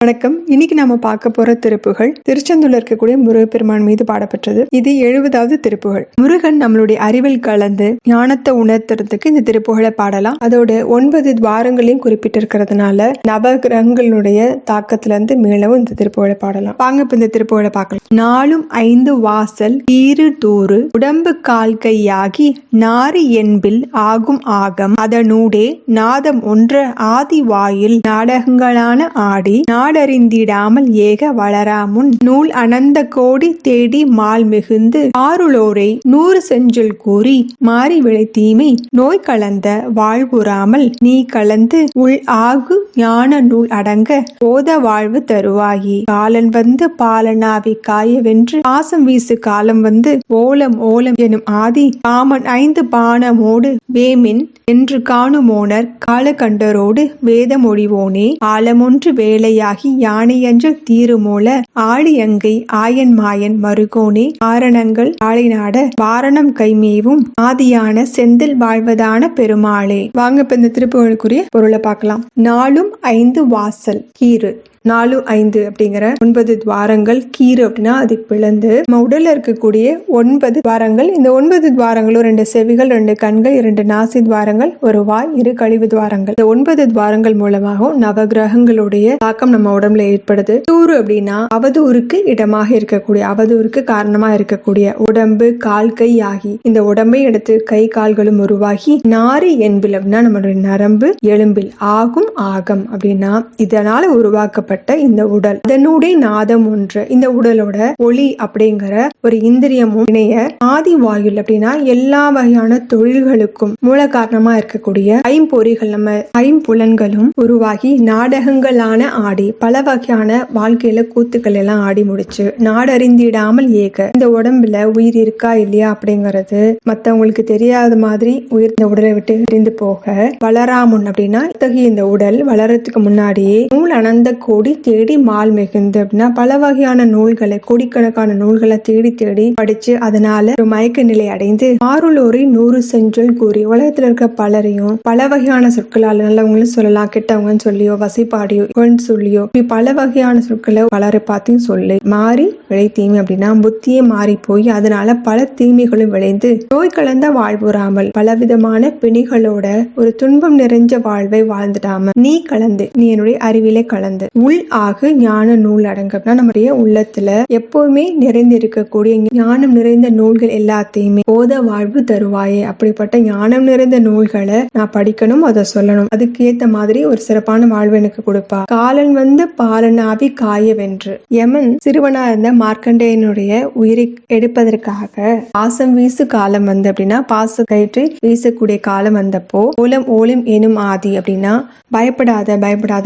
வணக்கம். இன்னைக்கு நாம பார்க்க போற திருப்புகள் திருச்செந்தூர்ல இருக்கக்கூடிய முருகப்பெருமான் மீது பாடப்பெற்றது. இது 70வது திருப்புகள். முருகன் நம்மளுடைய அறிவில் கலந்து ஞானத்தை உணர்த்துறதுக்கு இந்த திருப்புகளை பாடலாம். அதோட 9 துவாரங்களையும் குறிப்பிட்டிருக்கிறதுனால நவகிரகங்களுடைய தாக்கத்துல இருந்து மீளவும் இந்த திருப்புகளை பாடலாம். வாங்க இப்ப இந்த திருப்புகளை பார்க்கலாம். 4 வாசல் ஈறு தூறு உடம்பு கால் கையாகி நாரி என்பில் ஆகும் ஆகம் அதனூடே நாதம் ஒன்ற ஆதி வாயில் நாடகங்களான ஆடி நாடறிந்திடாமல் ஏக வளராமுன் நூல் அனந்த கோடி தேடி மால் மிகுந்து ஆருளோரை 100 செஞ்சொல் கூறி மாறி விளை தீமை நோய் கலந்த வாழ்வுறாமல் நீ கலந்து உள் ஆகு ஞான நூல் அடங்க போத வாழ்வு தருவாயி காலன் வந்து பாலனாவி காயவென்று பாசம் வீசு காலம் வந்து ஓலம் ஓலம் எனும் ஆதி காமன் 5 பானமோடு வேமின் என்று காணுமோனர் கால கண்டரோடு வேத மொழிவோனே ஆலமொன்று வேலையாகி யானையஞ்சல் தீருமோல ஆழியங்கை ஆயன் மாயன் மருகோனே ஆரணங்கள் ஆளிநாட வாரணம் கைமேவும் ஆதியான செந்தில் வாழ்வதான பெருமாளே. வாங்க இப்ப இந்த திருப்புகளுக்குரிய பொருளை பார்க்கலாம். 4 வாசல் கீறு 4 5 அப்படிங்கிற 9 துவாரங்கள் கீறு அப்படின்னா அது பிளந்து நம்ம உடல்ல இருக்கக்கூடிய 9 துவாரங்கள். இந்த 9 துவாரங்களும் 2 செவிகள் 2 கண்கள் 2 நாசி துவாரங்கள் 1 வாய் 2 கழிவு துவாரங்கள். இந்த 9 துவாரங்கள் மூலமாகவும் நவகிரகங்களுடைய தாக்கம் நம்ம உடம்புல ஏற்படுது. தூறு அப்படின்னா அவதூறுக்கு இடமாக இருக்கக்கூடிய அவதூறுக்கு காரணமா இருக்கக்கூடிய உடம்பு கால் கை ஆகி இந்த உடம்பை எடுத்து கை கால்களும் உருவாகி நாரி என்பில் அப்படின்னா நம்மளுடைய நரம்பு எலும்பில் ஆகும் ஆகம் அப்படின்னா இதனால உருவாக்க இந்த உடல் அதனுடைய நாதம் ஒன்று இந்த உடலோட ஒளி அப்படிங்கிற ஒரு இந்திரியமும் இணைய ஆதி வாயில் அப்படின்னா எல்லா வகையான தொழில்களுக்கும் மூல காரணமா இருக்கக்கூடிய ஐம்பொறிகள் நம்ம ஐம்புலன்களும் உருவாகி நாடகங்களான ஆடி பல வகையான வாழ்க்கையில கூத்துக்கள் எல்லாம் ஆடி முடிச்சு நாடறிந்திடாமல் ஏக இந்த உடம்புல உயிர் இருக்கா இல்லையா அப்படிங்கறது மத்தவங்களுக்கு தெரியாத மாதிரி உயிர் இந்த உடலை விட்டு பிரிந்து போக வளராமுன் அப்படின்னா இத்தகைய இந்த உடல் வளரத்துக்கு முன்னாடியே நூல் அனந்த கோடி தேடி மால் மிகுந்து அப்படின்னா பல வகையான நூல்களை கோடிக்கணக்கான நூல்களை தேடி தேடி படிச்சு அதனால ஒரு மயக்க நிலை அடைந்து ஆருளோரை 100 செஞ்சொல் கூறி உலகத்துல இருக்க பலரையும் பல வகையான சொற்களால் நல்லவங்களும் சொல்லலாம் கெட்டவங்கன்னு சொல்லியோ வசைப்பாடியோ சொல்லியோ இப்படி பல வகையான சொற்களை பலரை பார்த்தையும் சொல்லி மாறி விளை தீமை அப்படின்னா புத்தியே மாறி போய் அதனால பல தீமைகளும் விளைந்து நோய் கலந்த வாழ்வுறாமல் பலவிதமான பிணிகளோட ஒரு துன்பம் நிறைஞ்ச வாழ்வை வாழ்ந்துடாம நீ கலந்து நீ என்னுடைய அறிவிலே கலந்து உள் ஆகு ஞான நூல் அடங்கம்னா நம்முடைய உள்ளத்துல எப்பவுமே நிறைந்து இருக்கக்கூடிய ஞானம் நிறைந்த நூல்கள் எல்லாத்தையுமே போத வாழ்வு தருவாயே அப்படிப்பட்ட ஞானம் நிறைந்த நூல்களை நான் படிக்கணும் அதை சொல்லணும் அதுக்கு ஏத்த மாதிரி ஒரு சிறப்பான வாழ்வு எனக்கு கொடுப்பா காலன் வந்து பாலனாவி காயவென்று யமன் சிறுவனா இருந்த மார்க்கண்டேயனுடைய உயிரை எடுப்பதற்காக பாசம் வீசு காலம் வந்து அப்படின்னா பாச கயிற்று வீசக்கூடிய காலம் வந்தப்போ ஓலம் ஓலம் எனும் ஆதி அப்படின்னா பயப்படாத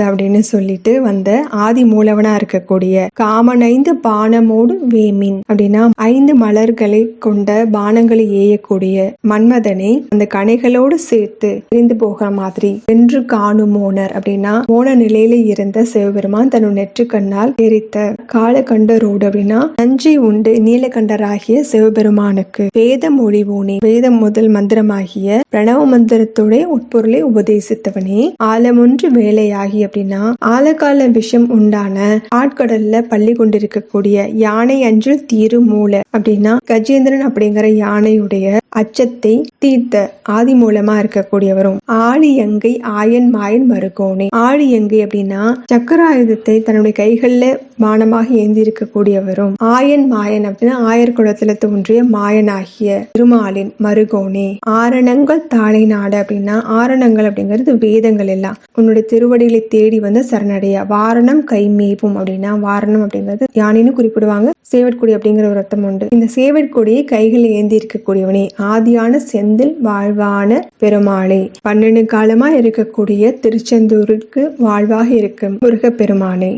அப்படின்னு சொல்லிட்டு வந்த ஆதி மூலவனா இருக்கக்கூடிய காமன் 5 பானமோடு வேமின் அப்படின்னா 5 மலர்களை கொண்ட பானங்களை ஏயக்கூடிய மன்மதனை அந்த கணைகளோடு சேர்த்து பிரிந்து போகிற மாதிரி வென்று காணுமோனர் அப்படின்னா மோன நிலையில இருந்த சிவபெருமான் தன்னுடைய நெற்று கண்ணால் எரித்த கால கண்டரோடு அப்படின்னா நஞ்சை உண்டு நீலகண்டராகிய சிவபெருமானுக்கு வேத மொழிவோனே வேதம் முதல் மந்திரமாகிய பிரணவ மந்திரத்துடைய உட்பொருளை உபதேசித்தவனே ஆலமொன்று வேலையாகி அப்படின்னா ஆலகால விஷம் உண்டான ஆட்கடல்ல பள்ளி கொண்டிருக்கக்கூடிய யானை அஞ்சல் தீரு மூல அப்படின்னா கஜேந்திரன் அப்படிங்கிற யானையுடைய அச்சத்தை தீர்த்த ஆதி மூலமா இருக்கக்கூடியவரும் ஆழியங்கை ஆயன் மாயன் மருகோனே ஆழியங்கை அப்படின்னா சக்கராயுதத்தை தன்னுடைய கைகள்ல பானமாக ஏந்தி இருக்கக்கூடியவரும் ஆயன் மாயன் அப்படின்னா ஆயர் குலத்துல தோன்றிய மாயனாகிய திருமாலின் மருகோனே ஆரணங்கள் தாளை நாடு அப்படின்னா ஆரணங்கள் அப்படிங்கிறது வேதங்கள் எல்லாம் உன்னுடைய திருவடிகளை தேடி வந்து சரணடைய வாரணம் கைமேவும் அப்படின்னா வாரணம் அப்படிங்கிறது யானைன்னு குறிப்பிடுவாங்க சேவற்கொடி அப்படிங்கிற ஒரு அர்த்தம் உண்டு. இந்த சேவற்கொடியை கைகளை ஏந்தி இருக்கக்கூடியவனே ஆதியான செந்தில் வாழ்வான பெருமாளே 12 காலமா இருக்கக்கூடிய திருச்செந்தூருக்கு வாழ்வாக இருக்கும் முருக பெருமானே.